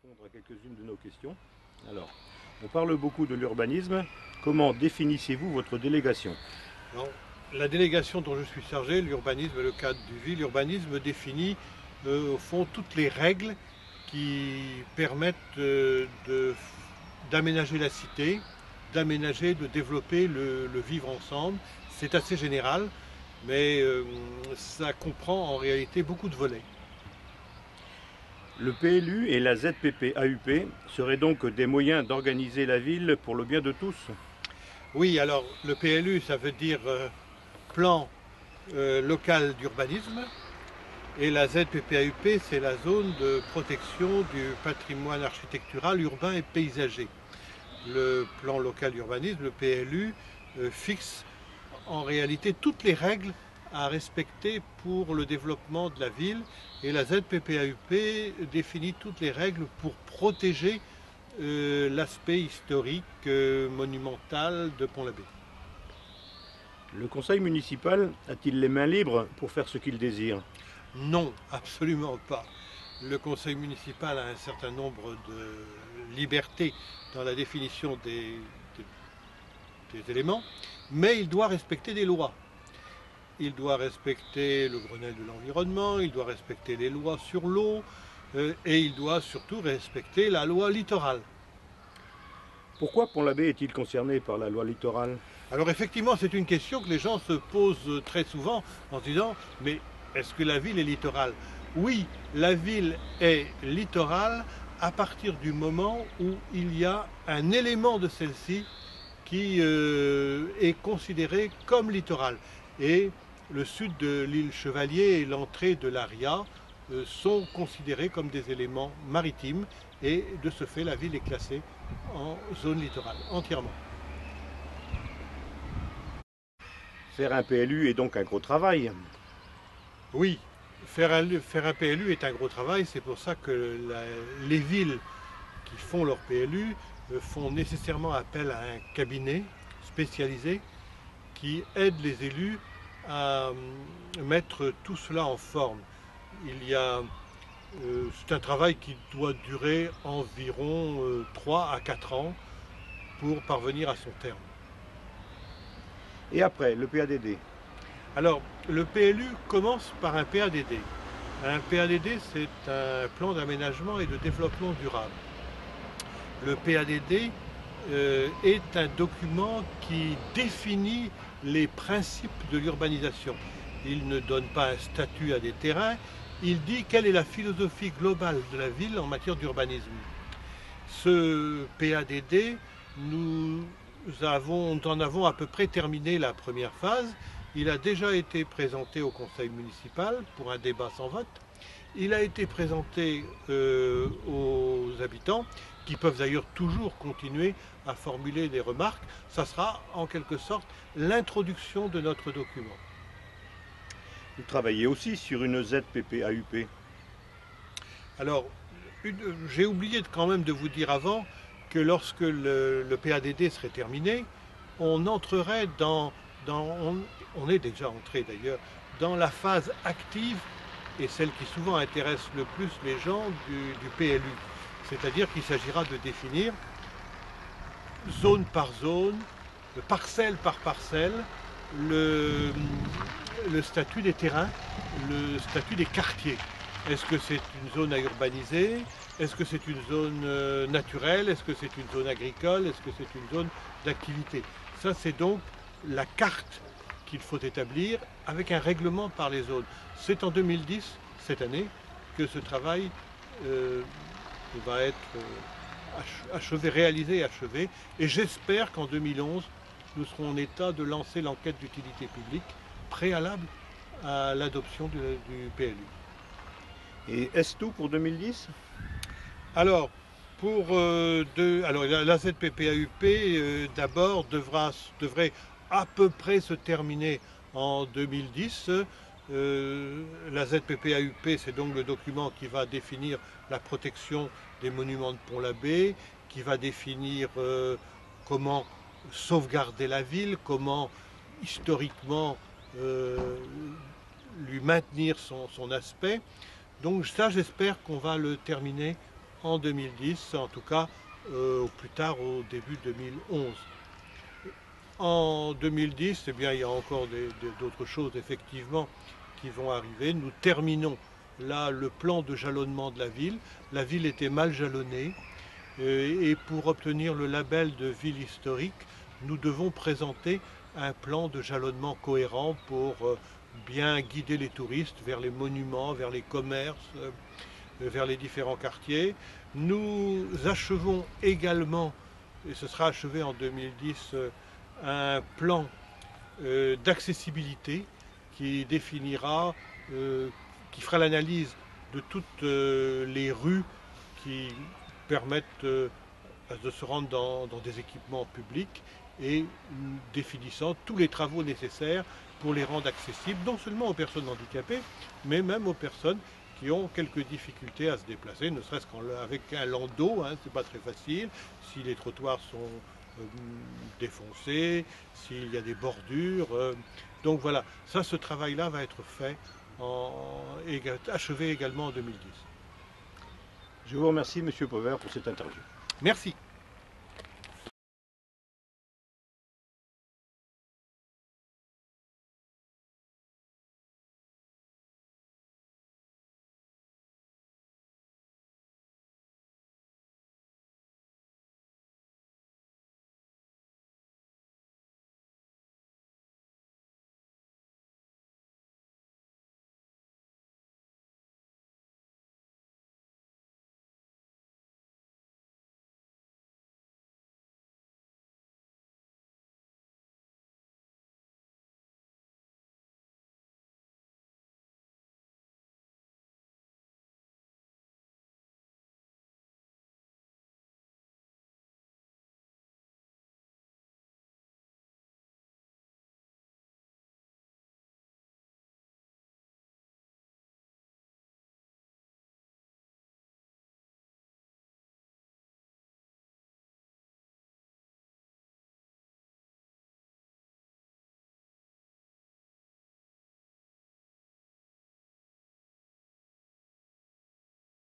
répondre à quelques-unes de nos questions. Alors, on parle beaucoup de l'urbanisme. Comment définissez-vous votre délégation? Alors, la délégation dont je suis chargé, l'urbanisme, le cadre du vie, l'urbanisme définit au fond toutes les règles qui permettent d'aménager la cité, d'aménager, de développer le vivre ensemble. C'est assez général, mais ça comprend en réalité beaucoup de volets. Le PLU et la ZPP-AUP seraient donc des moyens d'organiser la ville pour le bien de tous. Oui, alors le PLU, ça veut dire plan local d'urbanisme, et la ZPPAUP, c'est la zone de protection du patrimoine architectural, urbain et paysager. Le plan local d'urbanisme, le PLU, fixe en réalité toutes les règles à respecter pour le développement de la ville, et la ZPPAUP définit toutes les règles pour protéger l'aspect historique, monumental de Pont-l'Abbé. Le conseil municipal a-t-il les mains libres pour faire ce qu'il désire? Non, absolument pas. Le conseil municipal a un certain nombre de libertés dans la définition des éléments, mais il doit respecter des lois. Il doit respecter le Grenelle de l'environnement, il doit respecter les lois sur l'eau, et il doit surtout respecter la loi littorale. Pourquoi Pont-l'Abbé est-il concerné par la loi littorale? Alors effectivement, c'est une question que les gens se posent très souvent en se disant « mais est-ce que la ville est littorale ?» Oui, la ville est littorale à partir du moment où il y a un élément de celle-ci qui est considéré comme littoral. Et le sud de l'île Chevalier et l'entrée de l'Aria sont considérés comme des éléments maritimes, et de ce fait, la ville est classée en zone littorale, entièrement. Faire un PLU est donc un gros travail. Oui, faire un PLU est un gros travail, c'est pour ça que les villes qui font leur PLU font nécessairement appel à un cabinet spécialisé qui aide les élus à mettre tout cela en forme. C'est un travail qui doit durer environ 3 à 4 ans pour parvenir à son terme. Et après, le PADD. Alors, le PLU commence par un PADD. Un PADD, c'est un plan d'aménagement et de développement durable. Le PADD est un document qui définit les principes de l'urbanisation. Il ne donne pas un statut à des terrains, il dit quelle est la philosophie globale de la ville en matière d'urbanisme. Ce PADD, nous en avons à peu près terminé la première phase. Il a déjà été présenté au conseil municipal pour un débat sans vote. Il a été présenté aux habitants, qui peuvent d'ailleurs toujours continuer à formuler des remarques. Ça sera en quelque sorte l'introduction de notre document. Vous travaillez aussi sur une ZPP-AUP. Alors, j'ai oublié quand même de vous dire avant que lorsque le PADD serait terminé, on entrerait on est déjà entré d'ailleurs, dans la phase active, et celle qui souvent intéresse le plus les gens du PLU. C'est-à-dire qu'il s'agira de définir zone par zone, parcelle par parcelle, le statut des terrains, le statut des quartiers. Est-ce que c'est une zone à urbaniser? Est-ce que c'est une zone naturelle? Est-ce que c'est une zone agricole? Est-ce que c'est une zone d'activité? Ça, c'est donc la carte qu'il faut établir avec un règlement par les zones. C'est en 2010, cette année, que ce travail va être achevé, réalisé et achevé. Et j'espère qu'en 2011, nous serons en état de lancer l'enquête d'utilité publique préalable à l'adoption du PLU. Et est-ce tout pour 2010? Alors, la ZPPAUP d'abord devrait à peu près se terminer en 2010. La ZPPAUP, c'est donc le document qui va définir la protection des monuments de Pont-l'Abbé, qui va définir comment sauvegarder la ville, comment historiquement lui maintenir son aspect. Donc ça, j'espère qu'on va le terminer en 2010, en tout cas au plus tard au début 2011. En 2010, eh bien, il y a encore d'autres choses effectivement qui vont arriver. Nous terminons là le plan de jalonnement de la ville. La ville était mal jalonnée et pour obtenir le label de ville historique, nous devons présenter un plan de jalonnement cohérent pour bien guider les touristes vers les monuments, vers les commerces, vers les différents quartiers. Nous achevons également, et ce sera achevé en 2010, un plan d'accessibilité qui définira, qui fera l'analyse de toutes les rues qui permettent de se rendre dans des équipements publics et définissant tous les travaux nécessaires pour les rendre accessibles, non seulement aux personnes handicapées, mais même aux personnes qui ont quelques difficultés à se déplacer, ne serait-ce qu'avec un landau, hein, c'est pas très facile, si les trottoirs sont défoncés, s'il y a des bordures. Donc voilà, ça, ce travail-là va être fait, achevé également en 2010. Je vous remercie, Monsieur Pauvert, pour cette interview. Merci.